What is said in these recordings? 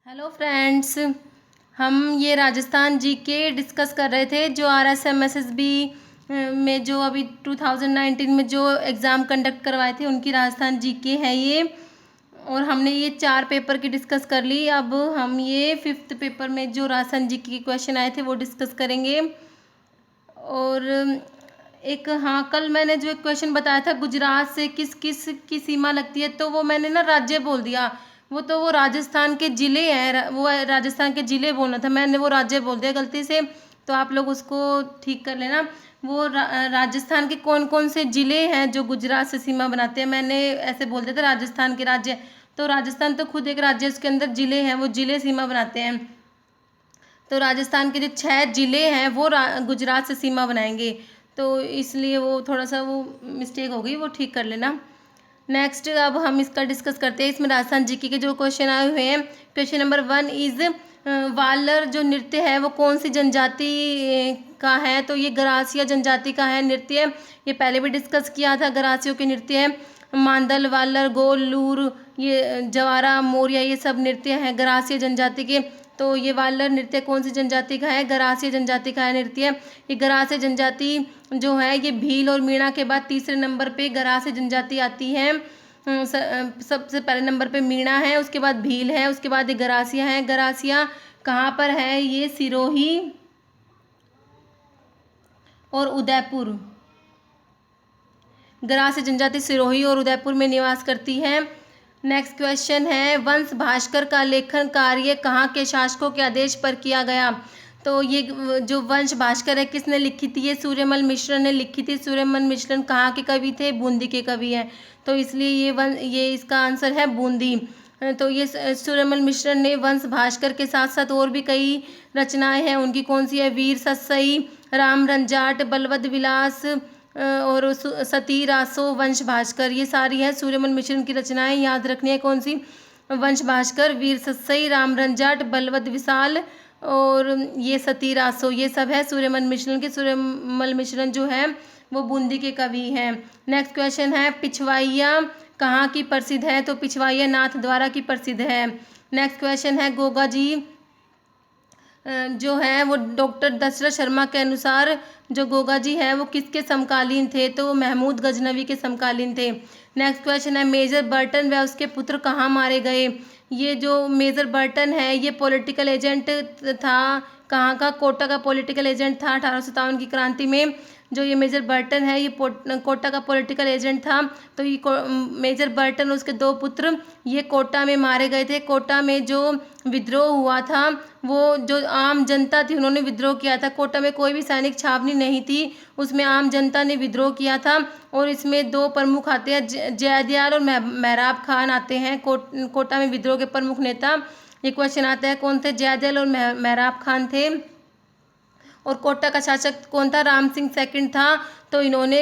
Hello friends. हम ये Rajasthan GK discuss कर रहे थे जो RSMSSB में जो अभी 2019 में जो एग्ज़ाम कंडक्ट करवाए थे उनकी राजस्थान जीके है ये। और हमने ये 4 पेपर की डिस्कस कर ली। अब हम ये 5th पेपर में जो राजस्थान जीके के क्वेश्चन आए थे वो डिस्कस करेंगे। और एक कल मैंने जो एक क्वेश्चन बताया था गुजरात से किस किस की सीमा लगती है, तो वो मैंने ना राज्य बोल दिया। वो राजस्थान के ज़िले हैं, वो राजस्थान के ज़िले बोलना था, मैंने वो राज्य बोल दिया गलती से। तो आप लोग उसको ठीक कर लेना। वो राजस्थान के कौन कौन से ज़िले हैं जो गुजरात से सीमा बनाते हैं, मैंने ऐसे बोल दिया था राजस्थान के राज्य। तो राजस्थान तो खुद एक राज्य, उसके अंदर ज़िले हैं, वो ज़िले सीमा बनाते हैं। तो राजस्थान के जो 6 ज़िले हैं वो गुजरात से सीमा बनाएंगे, तो इसलिए वो थोड़ा सा वो मिस्टेक हो गई, वो ठीक कर लेना। नेक्स्ट अब हम इसका डिस्कस करते हैं। इसमें राजस्थान जीके के जो क्वेश्चन आए हुए हैं, क्वेश्चन नंबर 1 इज वालर जो नृत्य है वो कौन सी जनजाति का है, तो ये गरासिया जनजाति का है नृत्य। ये पहले भी डिस्कस किया था, गरासियों के नृत्य है। मांदल, वालर, गोल, लूर, ये जवारा, मोरिया, ये सब नृत्य हैं गरासिया जनजाति के। तो ये वालर नृत्य कौन सी जनजाति का है, गरासिया जनजाति का है नृत्य। ये गरासिया जनजाति जो है ये भील और मीणा के बाद तीसरे नंबर पे गरासिया जनजाति आती है। सबसे पहले नंबर पे मीणा है, उसके बाद भील है, उसके बाद ये गरासिया है। गरासिया कहाँ पर है, ये सिरोही और उदयपुर। गरासिया जनजाति सिरोही और उदयपुर में निवास करती है। नेक्स्ट क्वेश्चन है, वंश भास्कर का लेखन कार्य कहाँ के शासकों के आदेश पर किया गया। तो ये जो वंश भास्कर है किसने लिखी थी, ये सूर्यमल मिश्र ने लिखी थी। सूर्यमल मिश्र कहाँ के कवि थे, बूंदी के कवि हैं, तो इसलिए ये इसका आंसर है बूंदी। तो ये सूर्यमल मिश्र ने वंश भास्कर के साथ साथ और भी कई रचनाएं हैं उनकी, कौन सी है, वीर सतसई, राम रंजाट, बलवद विलास और सती रासो, वंश भास्कर, ये सारी है सूर्यमल मिश्र की रचनाएं। याद रखनी है कौन सी, वंश भास्कर, वीर सतसई, राम रंजाट, बलवद विशाल और ये सती रासो, ये सब है सूर्यमल मिश्र के। सूर्यमल मिश्र जो है वो बूंदी के कवि हैं। नेक्स्ट क्वेश्चन है, पिछवाइया कहाँ की प्रसिद्ध है, तो पिछवाइया नाथ द्वारा की प्रसिद्ध है। नेक्स्ट क्वेश्चन है, गोगा जी जो है वो डॉक्टर दशरथ शर्मा के अनुसार जो गोगा जी है वो किसके समकालीन थे, तो वो महमूद गजनवी के समकालीन थे। नेक्स्ट क्वेश्चन है, मेजर बर्टन व उसके पुत्र कहाँ मारे गए। ये जो मेजर बर्टन है ये पॉलिटिकल एजेंट था, कहाँ का, कोटा का पॉलिटिकल एजेंट था 1857 की क्रांति में। जो ये मेजर बर्टन है ये कोटा का पॉलिटिकल एजेंट था। तो ये मेजर बर्टन उसके 2 पुत्र ये कोटा में मारे गए थे। कोटा में जो विद्रोह हुआ था वो जो आम जनता थी उन्होंने विद्रोह किया था। कोटा में कोई भी सैनिक छावनी नहीं थी, उसमें आम जनता ने विद्रोह किया था। और इसमें 2 प्रमुख आते हैं, जयदयाल और मेहराब खान आते हैं कोटा में विद्रोह के प्रमुख नेता। ये क्वेश्चन आता है कौन थे, जयदयाल और मेहराब खान थे। और कोटा का शासक कौन था, राम सिंह सेकंड था। तो इन्होंने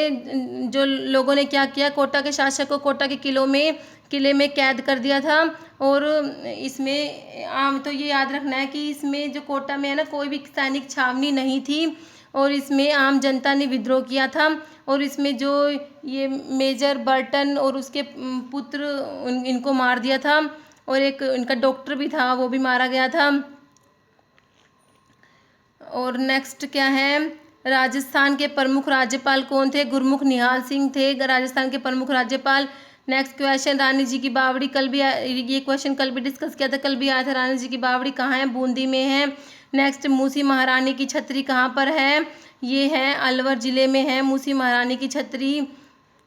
जो लोगों ने क्या किया, कोटा के शासक को कोटा के किले में कैद कर दिया था। और इसमें आम तो ये याद रखना है कि इसमें जो कोटा में है ना कोई भी सैनिक छावनी नहीं थी और इसमें आम जनता ने विद्रोह किया था। और इसमें जो ये मेजर बर्टन और उसके पुत्र इनको मार दिया था। और एक इनका डॉक्टर भी था वो भी मारा गया था। और नेक्स्ट क्या है, राजस्थान के प्रमुख राज्यपाल कौन थे, गुरमुख निहाल सिंह थे राजस्थान के प्रमुख राज्यपाल। नेक्स्ट क्वेश्चन, रानी जी की बावड़ी ये क्वेश्चन कल भी डिस्कस किया था, कल भी आया था। रानी जी की बावड़ी कहाँ है, बूंदी में है। नेक्स्ट, मूसी महारानी की छतरी कहाँ पर है, ये है अलवर जिले में है मूसी महारानी की छतरी।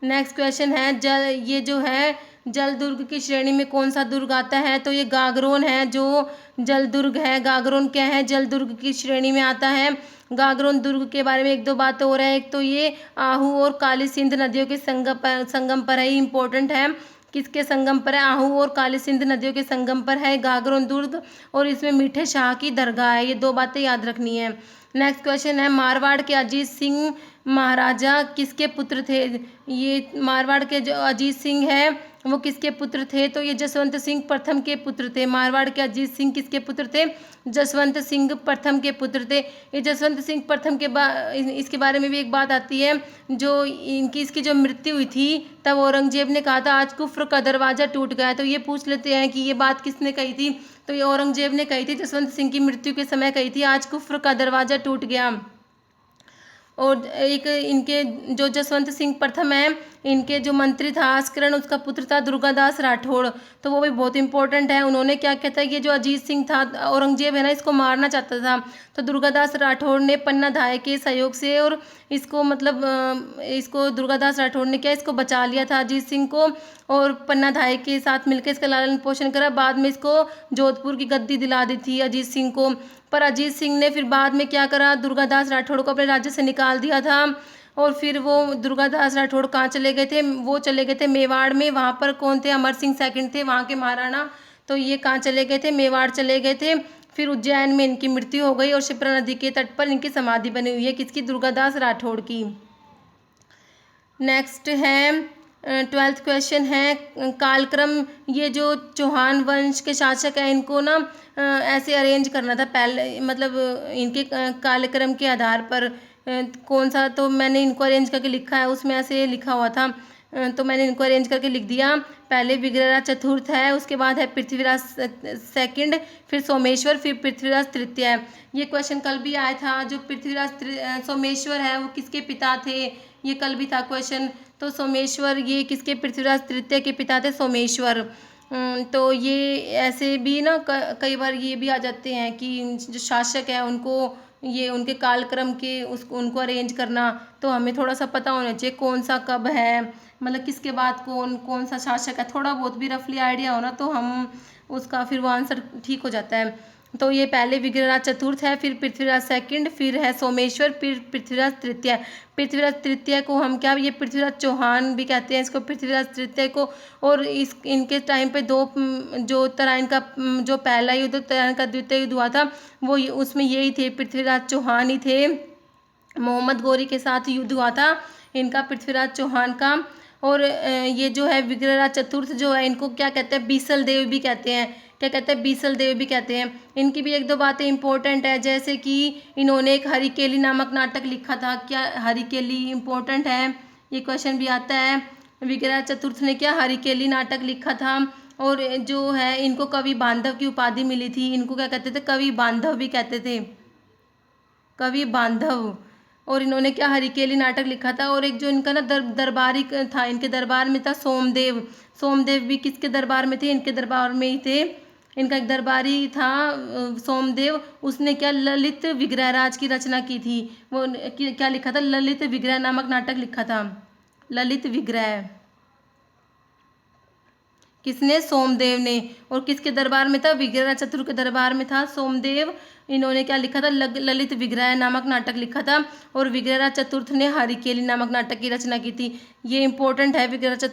नेक्स्ट क्वेश्चन है, ये जो है जल दुर्ग की श्रेणी में कौन सा दुर्ग आता है, तो ये गागरोन है जो जल दुर्ग है। गागरोन क्या है, जल दुर्ग की श्रेणी में आता है। गागरोन दुर्ग के बारे में 1-2 बातें हो रहा है। एक तो ये आहू और काली सिंध नदियों के संगम पर है, इम्पोर्टेंट है। किसके संगम पर है, आहू और काली सिंध नदियों के संगम पर है गागरोन दुर्ग। और इसमें मीठे शाह की दरगाह है, ये 2 बातें याद रखनी है। नेक्स्ट क्वेश्चन है, मारवाड़ के अजीत सिंह महाराजा किसके पुत्र थे? ये मारवाड़ के जो अजीत सिंह है वो किसके पुत्र थे? तो ये जसवंत सिंह प्रथम के पुत्र थे। मारवाड़ के अजीत सिंह किसके पुत्र थे? जसवंत सिंह प्रथम के पुत्र थे। ये जसवंत सिंह प्रथम के इसके बारे में भी एक बात आती है, जो इसकी जो मृत्यु हुई थी तब औरंगजेब ने कहा था आज कुफ्र का दरवाज़ा टूट गया। तो ये पूछ लेते हैं कि ये बात किसने कही थी? तो ये औरंगजेब ने कही थी, जसवंत सिंह की मृत्यु के समय कही थी आज कुफ्र का दरवाज़ा टूट गया। और एक इनके जो जसवंत सिंह प्रथम है, इनके जो मंत्री था आस्करण, उसका पुत्र था दुर्गादास राठौड़। तो वो भी बहुत इंपॉर्टेंट है। उन्होंने क्या कहता है, ये जो अजीत सिंह था औरंगजेब है ना, इसको मारना चाहता था। तो दुर्गादास राठौड़ ने पन्ना धाय के सहयोग से और इसको मतलब इसको दुर्गादास राठौड़ ने क्या इसको बचा लिया था अजीत सिंह को, और पन्ना धाय के साथ मिलकर इसका लालन पोषण करा। बाद में इसको जोधपुर की गद्दी दिला दी थी अजीत सिंह को। पर अजीत सिंह ने फिर बाद में क्या करा, दुर्गादास राठौड़ को अपने राज्य से निकाल दिया था। और फिर वो दुर्गादास राठौड़ कहाँ चले गए थे? वो चले गए थे मेवाड़ में। वहाँ पर कौन थे? अमर सिंह सेकंड थे, वहाँ के महाराणा। तो ये कहाँ चले गए थे? मेवाड़ चले गए थे। फिर उज्जैन में इनकी मृत्यु हो गई और शिप्रा नदी के तट पर इनकी समाधि बनी हुई है। किसकी? दुर्गादास राठौड़ की। नेक्स्ट है 12th क्वेश्चन है कालक्रम। ये जो चौहान वंश के शासक हैं इनको ना ऐसे अरेंज करना था पहले, मतलब इनके कालक्रम के आधार पर कौन सा, तो मैंने इनको अरेंज करके लिखा है, उसमें ऐसे लिखा हुआ था। तो मैंने इनको अरेंज करके लिख दिया। पहले विग्रहराज चतुर्थ है, उसके बाद है पृथ्वीराज सेकंड, फिर सोमेश्वर, फिर पृथ्वीराज तृतीय है। ये क्वेश्चन कल भी आया था। जो पृथ्वीराज सोमेश्वर है वो किसके पिता थे? ये कल भी था क्वेश्चन। तो सोमेश्वर ये किसके? पृथ्वीराज तृतीय के पिता थे सोमेश्वर। तो ये ऐसे भी ना कई बार ये भी आ जाते हैं कि जो शासक है उनको ये उनके कालक्रम के उसको उनको अरेंज करना, तो हमें थोड़ा सा पता होना चाहिए कौन सा कब है, मतलब किसके बाद कौन सा शासक है। थोड़ा बहुत भी रफली आइडिया हो ना तो हम उसका फिर वो आंसर ठीक हो जाता है। तो ये पहले विग्रहराज चतुर्थ है, फिर पृथ्वीराज सेकंड, फिर है सोमेश्वर, फिर पृथ्वीराज तृतीय। पृथ्वीराज तृतीय को हम क्या, ये पृथ्वीराज चौहान भी कहते हैं इसको, पृथ्वीराज तृतीय को। और इनके टाइम पे दो जो उत्तरायण का जो पहला युद्ध, उत्तरायण का द्वितीय युद्ध हुआ था, वो उसमें यही थे, पृथ्वीराज चौहान ही थे। मोहम्मद गौरी के साथ युद्ध हुआ था इनका, पृथ्वीराज चौहान का। और ये जो है विग्रहराज चतुर्थ जो है इनको क्या कहते हैं? बीसल देव भी कहते हैं। क्या कहते हैं? बीसल देव भी कहते हैं। इनकी भी एक दो बातें इंपॉर्टेंट है, जैसे कि इन्होंने एक हरिकेली नामक नाटक लिखा था। क्या हरिकेली इंपॉर्टेंट है? ये क्वेश्चन भी आता है। विग्रहराज चतुर्थ ने क्या हरिकेली नाटक लिखा था। और जो है इनको कवि बांधव की उपाधि मिली थी। इनको क्या कहते थे? कवि बांधव भी कहते थे, कवि बांधव। और इन्होंने क्या हरिकेली नाटक लिखा था। और एक जो इनका ना दरबारी था, इनके दरबार में था सोमदेव। सोमदेव भी किसके दरबार में थे? इनके दरबार में ही थे। इनका एक दरबारी था सोमदेव, उसने क्या ललित विग्रहराज की रचना की थी। वो क्या लिखा था? ललित विग्रह नामक नाटक लिखा था। ललित विग्रह किसने? सोमदेव ने। और किसके दरबार में था? विग्रहराज चतुर्थ के दरबार में था सोमदेव। इन्होंने क्या लिखा था? ललित विग्रह नामक नाटक लिखा था। और विग्रहराज चतुर्थ ने हरिकेली नामक नाटक की रचना की थी। ये इंपॉर्टेंट है। विग्रहराज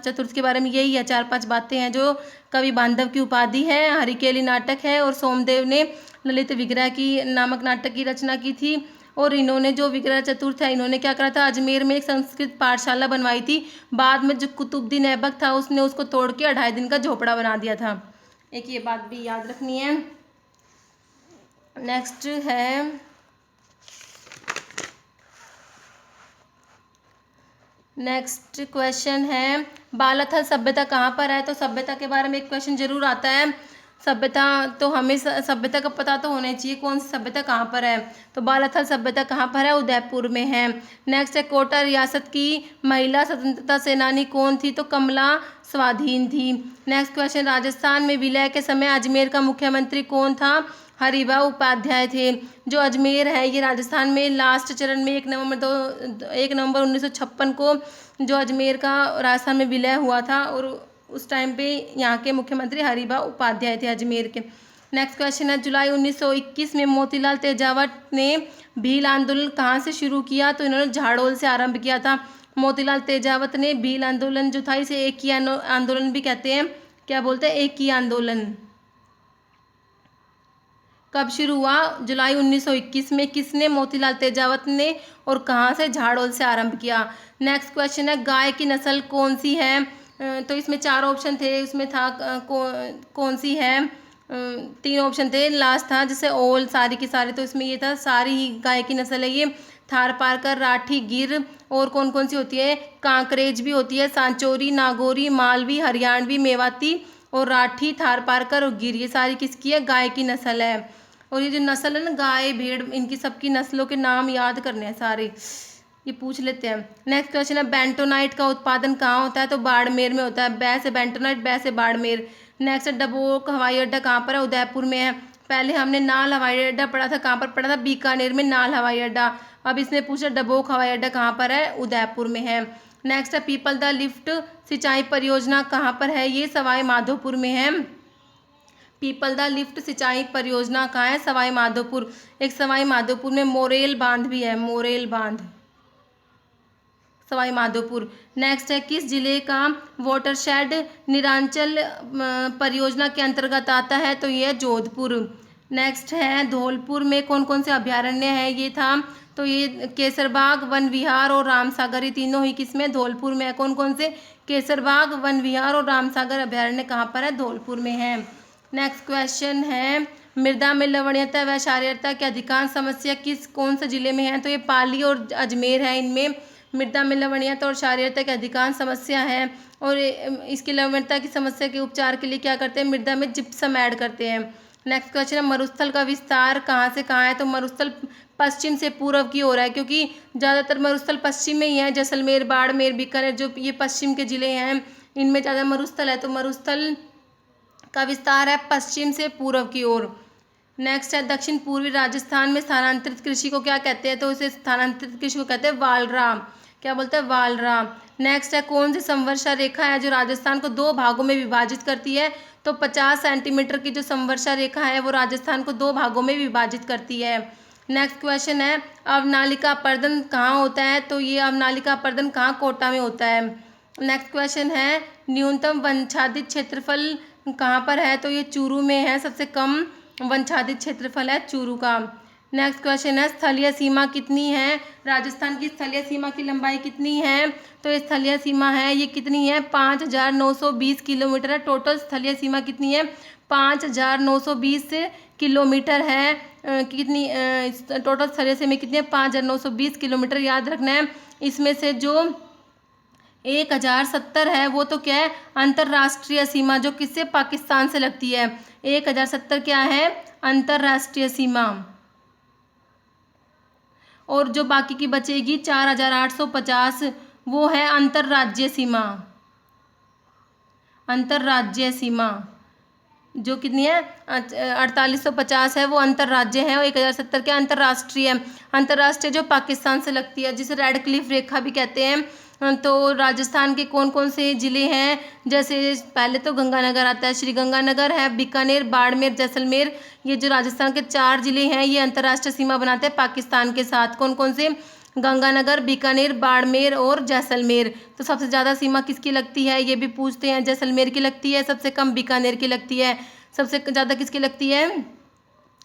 चतुर्थ के बारे में यही है, 4-5 बातें हैं। जो कवि बांधव की उपाधि है, हरिकेली नाटक है, और सोमदेव ने ललित विग्रह की नामक नाटक की रचना की थी। और इन्होंने जो विग्रह चतुर्थ है, इन्होंने क्या करा था? अजमेर में एक संस्कृत पाठशाला बनवाई थी। बाद में जो कुतुबुद्दीन ऐबक था उसने उसको तोड़ के 2.5 दिन का झोपड़ा बना दिया था। एक ये बात भी याद रखनी है। नेक्स्ट है नेक्स्ट क्वेश्चन है बालाथल सभ्यता कहाँ पर है? तो सभ्यता के बारे में एक क्वेश्चन जरूर आता है। सभ्यता तो हमें सभ्यता का पता तो होना चाहिए कौन सी सभ्यता कहाँ पर है। तो बालाथल सभ्यता कहाँ पर है? उदयपुर में है। नेक्स्ट है कोटा रियासत की महिला स्वतंत्रता सेनानी कौन थी? तो कमला स्वाधीन थी। नेक्स्ट क्वेश्चन राजस्थान में विलय के समय अजमेर का मुख्यमंत्री कौन था? हरिभा उपाध्याय थे। जो अजमेर है ये राजस्थान में लास्ट चरण में 1 नवंबर 1956 को जो अजमेर का राजस्थान में विलय हुआ था, और उस टाइम पे यहाँ के मुख्यमंत्री हरिभा उपाध्याय थे अजमेर के। नेक्स्ट क्वेश्चन है जुलाई 1921 में मोतीलाल तेजावत ने भील आंदोलन कहाँ से शुरू किया? तो इन्होंने झाड़ोल से आरंभ किया था। मोतीलाल तेजावत ने भील आंदोलन जो था इसे एक ही आंदोलन भी कहते हैं। क्या बोलते हैं? एक ही आंदोलन। कब शुरू हुआ? जुलाई 1921 में। किसने? मोतीलाल तेजावत ने। और कहाँ से? झाड़ोल से आरंभ किया। नेक्स्ट क्वेश्चन है, गाय की नस्ल कौन सी है? तो इसमें 4 ऑप्शन थे, उसमें था कौन सी है? 3 ऑप्शन थे, लास्ट था जैसे ओल, सारी की सारी, तो इसमें ये था सारी ही गाय की नस्ल है ये। थारपारकर, राठी, गिर। और कौन कौन सी होती है? कांकरेज भी होती है, सांचौरी, नागौरी, मालवी, हरियाणवी, मेवाती और राठी, थारपारकर और गिर, ये सारी किसकी है? गाय की नस्ल है। और ये जो नस्ल है ना, गाय भेड़, इनकी सबकी नस्लों के नाम याद करने हैं सारे, ये पूछ लेते हैं। नेक्स्ट क्वेश्चन है, बेंटोनाइट का उत्पादन कहाँ होता है? तो बाड़मेर में होता है। बै से बेंटोनाइट, बै से बाड़मेर। नेक्स्ट है, डबोक हवाई अड्डा कहाँ पर है? उदयपुर में है। पहले हमने नाल हवाई अड्डा पढ़ा था, कहाँ पर पढ़ा था? बीकानेर में नाल हवाई अड्डा। अब इसने पूछा डबोक हवाई अड्डा कहाँ पर है? उदयपुर में है। नेक्स्ट है, पीपल द लिफ्ट सिंचाई परियोजना कहाँ पर है? ये सवाई माधोपुर में है। पीपल द लिफ्ट सिंचाई परियोजना कहाँ है? सवाई माधोपुर। एक सवाई माधोपुर में मोरेल बांध भी है, मोरेल बांध, सवाई माधोपुर। नेक्स्ट है, किस जिले का वाटरशेड निरांचल परियोजना के अंतर्गत आता है? तो ये जोधपुर। नेक्स्ट है, धौलपुर में कौन कौन से अभ्यारण्य है? ये था, तो ये केसरबाग, वन विहार और रामसागर, ये तीनों ही किसमें? धौलपुर में है। कौन कौन से? केसरबाग, वन विहार और रामसागर अभ्यारण्य कहाँ पर है? धौलपुर में है। नेक्स्ट क्वेश्चन है, मृदा में लवणीयता व क्षारीयता की अधिकांश समस्या कौन से जिले में है? तो ये पाली और अजमेर है, इनमें मृदा में लवणीयता और क्षारीयता की अधिकांश समस्या है। और इसकी लवणीयता की समस्या के उपचार के लिए क्या करते हैं? मृदा में जिप्सम ऐड करते हैं। नेक्स्ट क्वेश्चन है, मरुस्थल का विस्तार कहाँ से कहाँ है? तो मरुस्थल पश्चिम से पूर्व की ओर है, क्योंकि ज़्यादातर मरुस्थल पश्चिम में ही है। जैसलमेर, बाड़मेर, बीकानेर, जो ये पश्चिम के जिले हैं, इनमें ज़्यादा मरुस्थल है, तो मरुस्थल का विस्तार है पश्चिम से पूर्व की ओर। नेक्स्ट है, दक्षिण पूर्वी राजस्थान में स्थानांतरित कृषि को क्या कहते हैं? तो इसे स्थानांतरित कृषि को कहते हैं वालरा। क्या बोलते हैं? वालरा। नेक्स्ट है, कौन सी संवर्षा रेखा है जो राजस्थान को 2 भागों में विभाजित करती है? तो 50 सेंटीमीटर की जो संवर्षा रेखा है वो राजस्थान को 2 भागों में विभाजित करती है। नेक्स्ट क्वेश्चन है, अवनालिका अपर्दन कहाँ होता है? तो ये अवनालिका अपर्दन कहाँ? कोटा में होता है। नेक्स्ट क्वेश्चन है, न्यूनतम वनच्छादित क्षेत्रफल कहाँ पर है? तो ये चूरू में है, सबसे कम वनच्छादित क्षेत्रफल है चूरू का। नेक्स्ट क्वेश्चन है, स्थलीय सीमा कितनी है? राजस्थान की स्थलीय सीमा की लंबाई कितनी है? तो ये स्थलीय सीमा है, ये कितनी है? 5920 किलोमीटर है। टोटल स्थलीय सीमा कितनी है? 5920 किलोमीटर है। कितनी टोटल स्थलीय सीमा कितनी है? 5920 किलोमीटर, याद रखना है। इसमें से जो 1070 है वो तो क्या है? अंतर्राष्ट्रीय सीमा, जो किससे? पाकिस्तान से लगती है। 1070 क्या है? अंतर्राष्ट्रीय सीमा। और जो बाकी की बचेगी 4850 वो है अंतर्राज्यीय सीमा। अंतर्राज्यीय सीमा जो कितनी है? 4850 है वो अंतर्राज्य है, और 1070 क्या? अंतर्राष्ट्रीय। अंतर्राष्ट्रीय जो पाकिस्तान से लगती है, जिसे रेड क्लिफ रेखा भी कहते हैं। तो राजस्थान के कौन कौन से ज़िले हैं? जैसे पहले तो गंगानगर आता है, श्री गंगानगर है, बीकानेर, बाड़मेर, जैसलमेर, ये जो राजस्थान के 4 ज़िले हैं ये अंतर्राष्ट्रीय सीमा बनाते हैं पाकिस्तान के साथ। कौन कौन से? गंगानगर, बीकानेर, बाड़मेर और जैसलमेर। तो सबसे ज़्यादा सीमा किसकी लगती है? ये भी पूछते हैं। जैसलमेर की लगती है, सबसे कम बीकानेर की लगती है। सबसे ज़्यादा किसकी लगती है?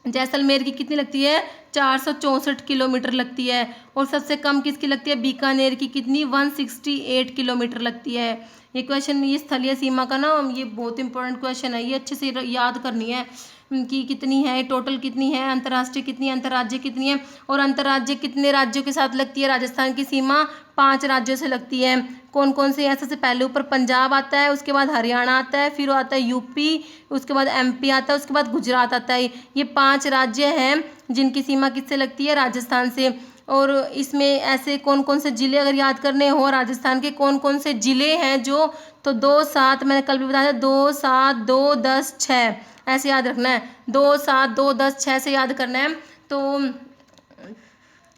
जैसलमेर की कितनी लगती है? 464 किलोमीटर लगती है। और सबसे कम किसकी लगती है? बीकानेर की कितनी? 168 किलोमीटर लगती है। ये क्वेश्चन, ये स्थलीय सीमा का ना, ये बहुत इंपॉर्टेंट क्वेश्चन है, ये अच्छे से याद करनी है कि कितनी है, टोटल कितनी है, अंतर्राष्ट्रीय कितनी है, अंतर्राज्य कितनी है, और अंतर्राज्य कितने राज्यों के साथ लगती है? राजस्थान की सीमा 5 राज्यों से लगती है। कौन कौन से? सबसे पहले ऊपर पंजाब आता है, उसके बाद हरियाणा आता है, फिर आता है यूपी, उसके बाद एमपी आता है, उसके बाद गुजरात आता है। ये 5 राज्य हैं जिनकी सीमा किससे लगती है? राजस्थान से। और इसमें ऐसे कौन कौन से ज़िले अगर याद करने हो, राजस्थान के कौन कौन से ज़िले हैं जो, तो 2, 7, मैंने कल भी बताया था, 2, 7, 2, 10, 6 ऐसे याद रखना है। 2, 7, 2, 10, 6 से याद करना है। तो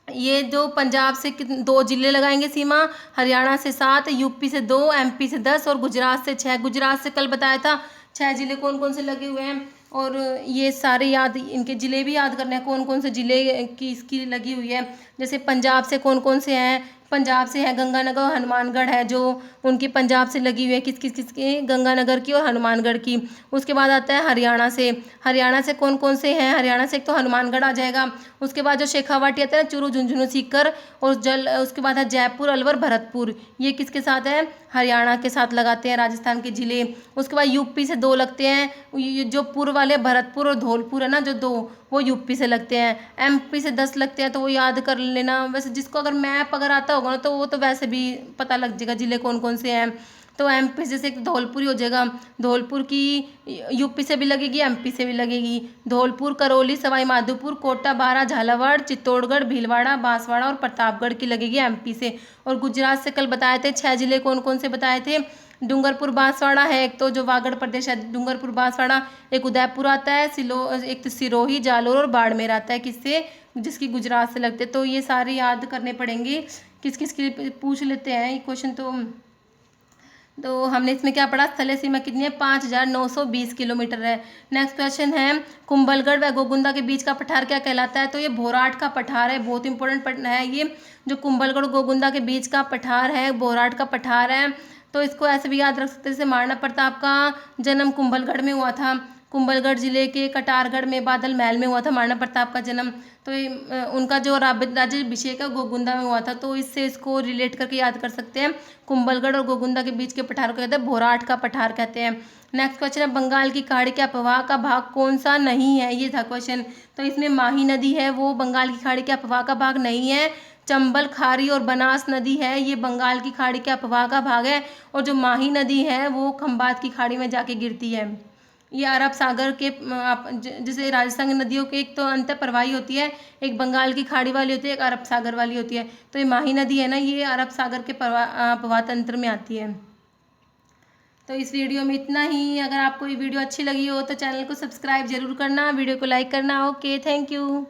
ये जो पंजाब से 2 ज़िले लगाएंगे सीमा, हरियाणा से 7, यूपी से 2, एमपी से 10 और गुजरात से 6। गुजरात से कल बताया था 6 ज़िले कौन कौन से लगे हुए हैं। और ये सारे याद, इनके ज़िले भी याद करने हैं, कौन कौन से ज़िले की इसकी लगी हुई है। जैसे पंजाब से कौन कौन से हैं, पंजाब से है गंगानगर और हनुमानगढ़ है जो उनकी पंजाब से लगी हुई है, किस किस किसकी, गंगानगर की और हनुमानगढ़ की। उसके बाद आता है हरियाणा से, हरियाणा से कौन कौन से हैं, हरियाणा से एक तो हनुमानगढ़ आ जाएगा। उसके बाद जो शेखावाटी आता है ना, चूरू झुंझुनू सीकर, और उसके बाद है जयपुर अलवर भरतपुर, ये किसके साथ है, हरियाणा के साथ लगाते हैं राजस्थान के ज़िले। उसके बाद यूपी से 2 लगते हैं, जो पूर्व वाले भरतपुर और धौलपुर है ना जो 2, वो यूपी से लगते हैं। एमपी से 10 लगते हैं, तो वो याद कर लेना। वैसे जिसको अगर मैप अगर आता होगा ना तो वो तो वैसे भी पता लग जाएगा ज़िले कौन कौन से हैं। तो एमपी से एक धौलपुर ही हो जाएगा, धौलपुर की यूपी से भी लगेगी, एमपी से भी लगेगी। धौलपुर, करौली, सवाई माधोपुर, कोटा, बारा, झालावाड़, चित्तौड़गढ़, भीलवाड़ा, बांसवाड़ा और प्रतापगढ़ की लगेगी एमपी से। और गुजरात से कल बताए थे 6 ज़िले कौन कौन से बताए थे। डूंगरपुर बांसवाड़ा है एक, तो जो वागड़ प्रदेश है डूंगरपुर बांसवाड़ा। एक उदयपुर आता है, एक तो सिरोही, जालोर और बाड़मेर आता है, किससे, जिसकी गुजरात से लगते हैं। तो ये सारे याद करने पड़ेंगे, किस किस के पूछ लेते हैं ये क्वेश्चन। तो हमने इसमें क्या पढ़ा, स्थलीय सीमा कितनी है, 5920 किलोमीटर है। नेक्स्ट क्वेश्चन है, कुंभलगढ़ व गोगुंदा के बीच का पठार क्या कहलाता है। तो ये भोराट का पठार है, बहुत इंपॉर्टेंट है ये। जो कुंभलगढ़ गोगुंदा के बीच का पठार है, भोराट का पठार है। तो इसको ऐसे भी याद रख सकते हैं, जैसे महाराणा प्रताप का जन्म कुंभलगढ़ में हुआ था, कुंभलगढ़ जिले के कटारगढ़ में बादल महल में हुआ था महाराणा प्रताप का जन्म। तो उनका जो राज्याभिषेक है गोगुंदा में हुआ था, तो इससे इसको रिलेट करके याद कर सकते हैं। कुंभलगढ़ और गोगुंदा के बीच के पठार को कहते हैं भोराट का पठार कहते हैं। नेक्स्ट क्वेश्चन है, बंगाल की खाड़ी के अपवाह का भाग कौन सा नहीं है, ये था क्वेश्चन। तो इसमें माही नदी है, वो बंगाल की खाड़ी के अपवाह का भाग नहीं है। चंबल, खारी और बनास नदी है, ये बंगाल की खाड़ी के अपवाह का भाग है। और जो माही नदी है वो खंबात की खाड़ी में जाके गिरती है। ये अरब सागर के जैसे राजस्थान की नदियों के एक तो अंत प्रवाही होती है, एक बंगाल की खाड़ी वाली होती है, एक अरब सागर वाली होती है। तो ये माही नदी है ना, ये अरब सागर के प्रवाह तंत्र में आती है। तो इस वीडियो में इतना ही। अगर आपको ये वीडियो अच्छी लगी हो तो चैनल को सब्सक्राइब जरूर करना, वीडियो को लाइक करना। Okay, thank you.